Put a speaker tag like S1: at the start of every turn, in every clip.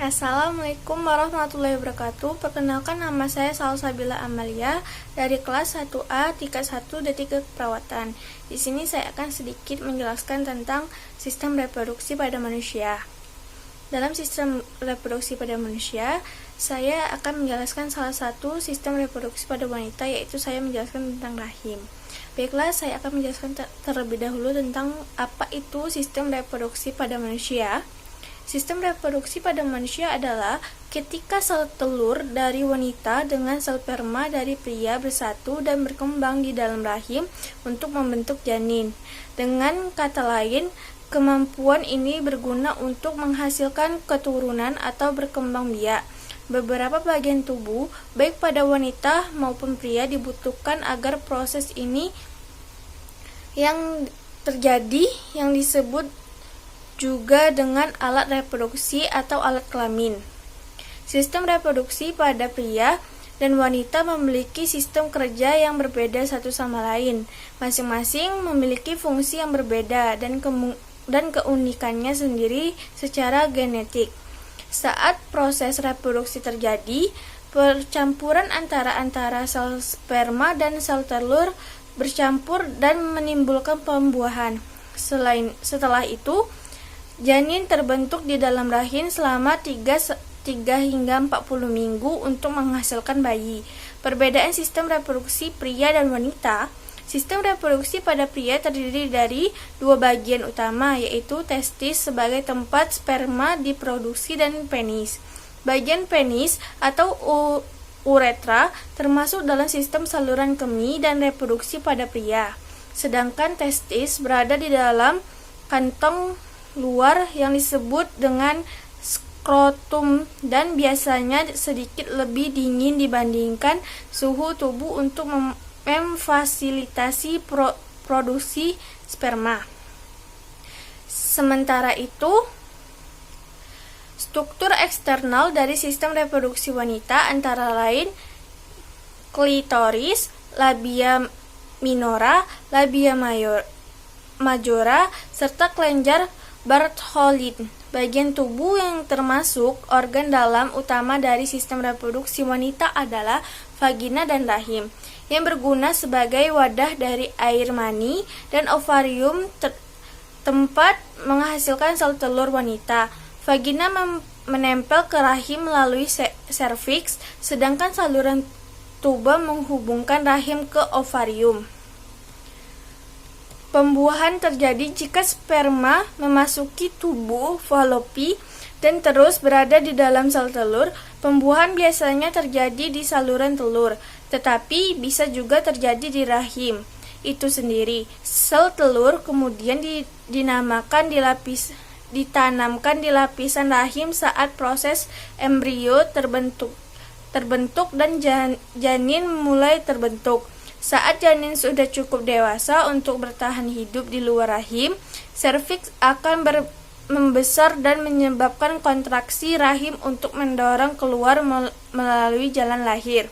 S1: Assalamualaikum warahmatullahi wabarakatuh. Perkenalkan, nama saya Salsabila Amalia dari kelas 1A tingkat 1 Detik Keperawatan. Di sini saya akan sedikit menjelaskan tentang sistem reproduksi pada manusia. Dalam sistem reproduksi pada manusia, saya akan menjelaskan salah satu sistem reproduksi pada wanita, yaitu saya menjelaskan tentang rahim. Baiklah, saya akan menjelaskan terlebih dahulu tentang apa itu sistem reproduksi pada manusia. Sistem reproduksi pada manusia adalah ketika sel telur dari wanita dengan sel sperma dari pria bersatu dan berkembang di dalam rahim untuk membentuk janin. Dengan kata lain, kemampuan ini berguna untuk menghasilkan keturunan atau berkembang biak. Beberapa bagian tubuh, baik pada wanita maupun pria, dibutuhkan agar proses ini yang terjadi, yang disebut juga dengan alat reproduksi atau alat kelamin. Sistem reproduksi pada pria dan wanita memiliki sistem kerja yang berbeda satu sama lain. Masing-masing memiliki fungsi yang berbeda dan keunikannya sendiri secara genetik. Saat proses reproduksi terjadi, percampuran antara sel sperma dan sel telur bercampur dan menimbulkan pembuahan. Setelah itu, janin terbentuk di dalam rahim selama 3 hingga 40 minggu untuk menghasilkan bayi. Perbedaan sistem reproduksi pria dan wanita. Sistem reproduksi pada pria terdiri dari dua bagian utama, yaitu testis sebagai tempat sperma diproduksi dan penis. Bagian penis atau uretra termasuk dalam sistem saluran kemih dan reproduksi pada pria. Sedangkan testis berada di dalam kantong luar yang disebut dengan skrotum dan biasanya sedikit lebih dingin dibandingkan suhu tubuh untuk memfasilitasi produksi sperma. Sementara itu, struktur eksternal dari sistem reproduksi wanita antara lain klitoris, labia minora, labia majora, serta kelenjar Bartholin. Bagian tubuh yang termasuk organ dalam utama dari sistem reproduksi wanita adalah vagina dan rahim, yang berguna sebagai wadah dari air mani, dan ovarium tempat menghasilkan sel telur wanita. Vagina menempel ke rahim melalui serviks, sedangkan saluran tuba menghubungkan rahim ke ovarium. Pembuahan terjadi jika sperma memasuki tubuh falopi dan terus berada di dalam sel telur. Pembuahan biasanya terjadi di saluran telur, tetapi bisa juga terjadi di rahim itu sendiri. Sel telur kemudian ditanamkan di lapisan rahim saat proses embrio terbentuk dan janin mulai terbentuk. Saat janin sudah cukup dewasa untuk bertahan hidup di luar rahim, serviks akan membesar dan menyebabkan kontraksi rahim untuk mendorong keluar melalui jalan lahir.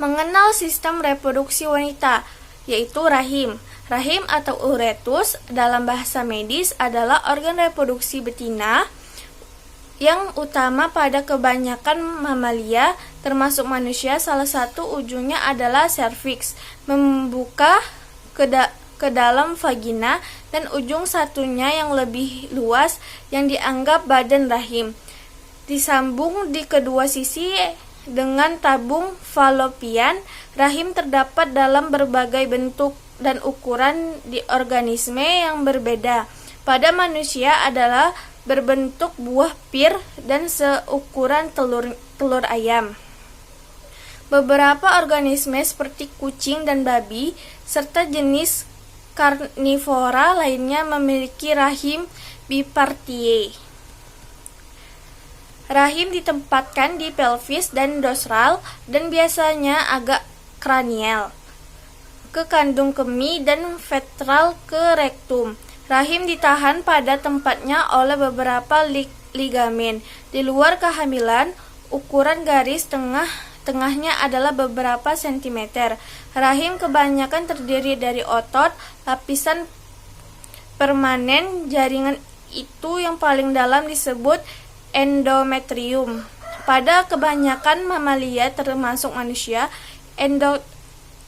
S1: Mengenal sistem reproduksi wanita, yaitu rahim. Rahim atau uretus dalam bahasa medis adalah organ reproduksi betina yang utama pada kebanyakan mamalia, termasuk manusia. Salah satu ujungnya adalah serviks, membuka ke dalam vagina, dan ujung satunya yang lebih luas yang dianggap badan rahim. Disambung di kedua sisi dengan tabung falopian. Rahim terdapat dalam berbagai bentuk dan ukuran di organisme yang berbeda. Pada manusia adalah berbentuk buah pir dan seukuran telur ayam. Beberapa organisme seperti kucing dan babi serta jenis karnivora lainnya memiliki rahim bipartie. Rahim ditempatkan di pelvis dan dorsal dan biasanya agak kranial ke kandung kemih dan ventral ke rektum. Rahim ditahan pada tempatnya oleh beberapa ligamen. Di luar kehamilan, ukuran garis tengahnya adalah beberapa sentimeter. Rahim kebanyakan terdiri dari otot. Lapisan permanen jaringan itu yang paling dalam disebut endometrium. Pada kebanyakan mamalia termasuk manusia,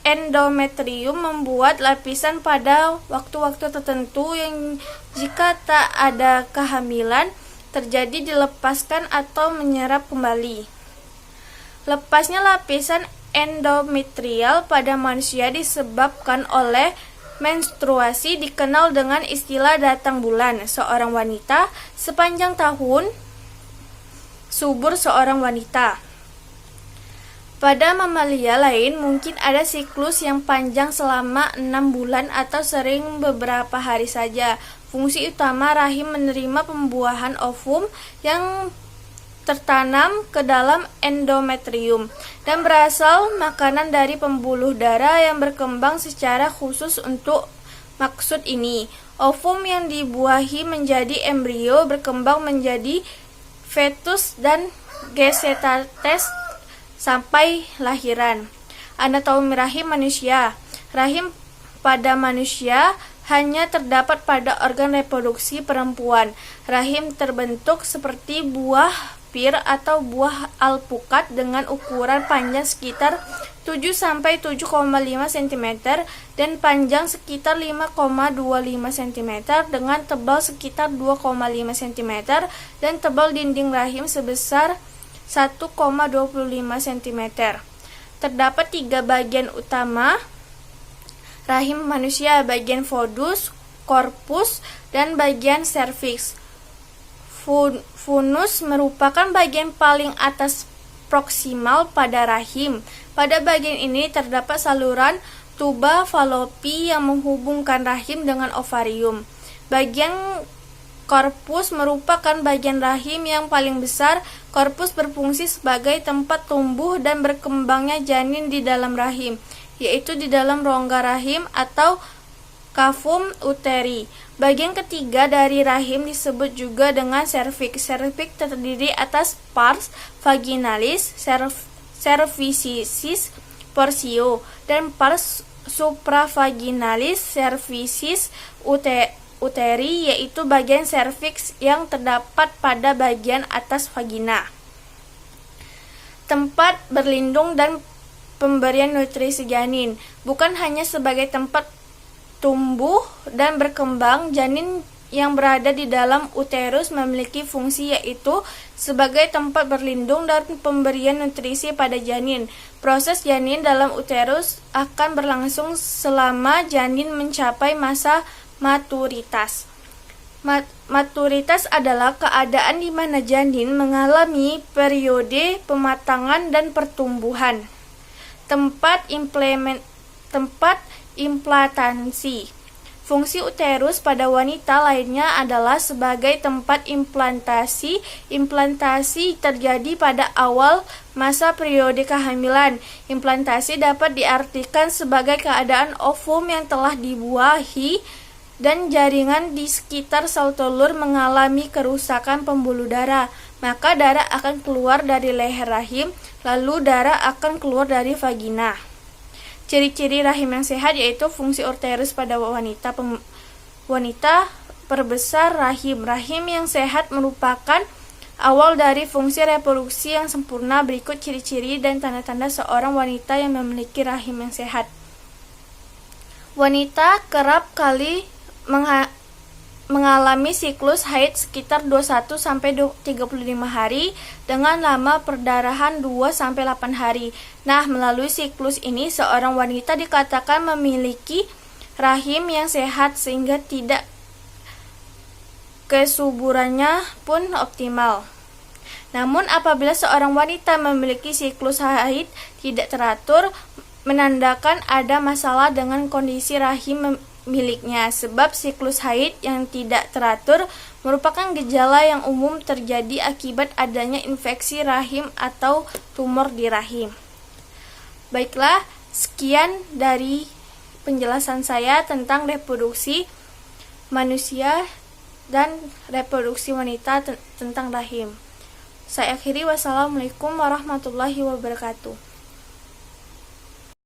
S1: endometrium membuat lapisan pada waktu-waktu tertentu yang jika tak ada kehamilan terjadi dilepaskan atau menyerap kembali. Lepasnya lapisan endometrial pada manusia disebabkan oleh menstruasi, dikenal dengan istilah datang bulan seorang wanita. Sepanjang tahun subur seorang wanita. Pada mamalia lain mungkin ada siklus yang panjang selama 6 bulan atau sering beberapa hari saja. Fungsi utama rahim menerima pembuahan ovum yang tertanam ke dalam endometrium dan berasal makanan dari pembuluh darah yang berkembang secara khusus untuk maksud ini. Ovum yang dibuahi menjadi embrio berkembang menjadi fetus dan gesetates sampai lahiran. Anatomi rahim manusia. Rahim pada manusia hanya terdapat pada organ reproduksi perempuan. Rahim terbentuk seperti buah pir atau buah alpukat dengan ukuran panjang sekitar 7-7,5 cm dan panjang sekitar 5,25 cm dengan tebal sekitar 2,5 cm dan tebal dinding rahim sebesar 1,25 cm. Terdapat 3 bagian utama rahim manusia, bagian fundus, korpus, dan bagian serviks. Funus merupakan bagian paling atas proksimal pada rahim. Pada bagian ini terdapat saluran tuba falopi yang menghubungkan rahim dengan ovarium. Bagian korpus merupakan bagian rahim yang paling besar. Korpus berfungsi sebagai tempat tumbuh dan berkembangnya janin di dalam rahim, yaitu di dalam rongga rahim atau cavum uteri. Bagian ketiga dari rahim disebut juga dengan serviks. Serviks terdiri atas pars vaginalis, cervicis, portio, dan pars supravaginalis, cervicis uteri, yaitu bagian serviks yang terdapat pada bagian atas vagina. Tempat berlindung dan pemberian nutrisi janin. Bukan hanya sebagai tempat tumbuh dan berkembang, janin yang berada di dalam uterus memiliki fungsi yaitu sebagai tempat berlindung dan pemberian nutrisi pada janin. Proses janin dalam uterus akan berlangsung selama janin mencapai masa maturitas. Maturitas adalah keadaan di mana janin mengalami periode pematangan dan pertumbuhan. Tempat implantasi. Fungsi uterus pada wanita lainnya adalah sebagai tempat implantasi. Implantasi terjadi pada awal masa periode kehamilan. Implantasi dapat diartikan sebagai keadaan ovum yang telah dibuahi dan jaringan di sekitar sel telur mengalami kerusakan pembuluh darah. Maka darah akan keluar dari leher rahim, lalu darah akan keluar dari vagina. Ciri-ciri rahim yang sehat yaitu fungsi uterus pada wanita perbesar rahim. Rahim yang sehat merupakan awal dari fungsi reproduksi yang sempurna. Berikut ciri-ciri dan tanda-tanda seorang wanita yang memiliki rahim yang sehat. Wanita kerap kali mengalami siklus haid sekitar 21-35 hari dengan lama perdarahan 2-8 hari. Nah, melalui siklus ini seorang wanita dikatakan memiliki rahim yang sehat sehingga tidak kesuburannya pun optimal. Namun apabila seorang wanita memiliki siklus haid tidak teratur, menandakan ada masalah dengan kondisi rahim miliknya, sebab siklus haid yang tidak teratur merupakan gejala yang umum terjadi akibat adanya infeksi rahim atau tumor di rahim. Baiklah, sekian dari penjelasan saya tentang reproduksi manusia dan reproduksi wanita tentang rahim. Saya akhiri, wassalamualaikum warahmatullahi wabarakatuh.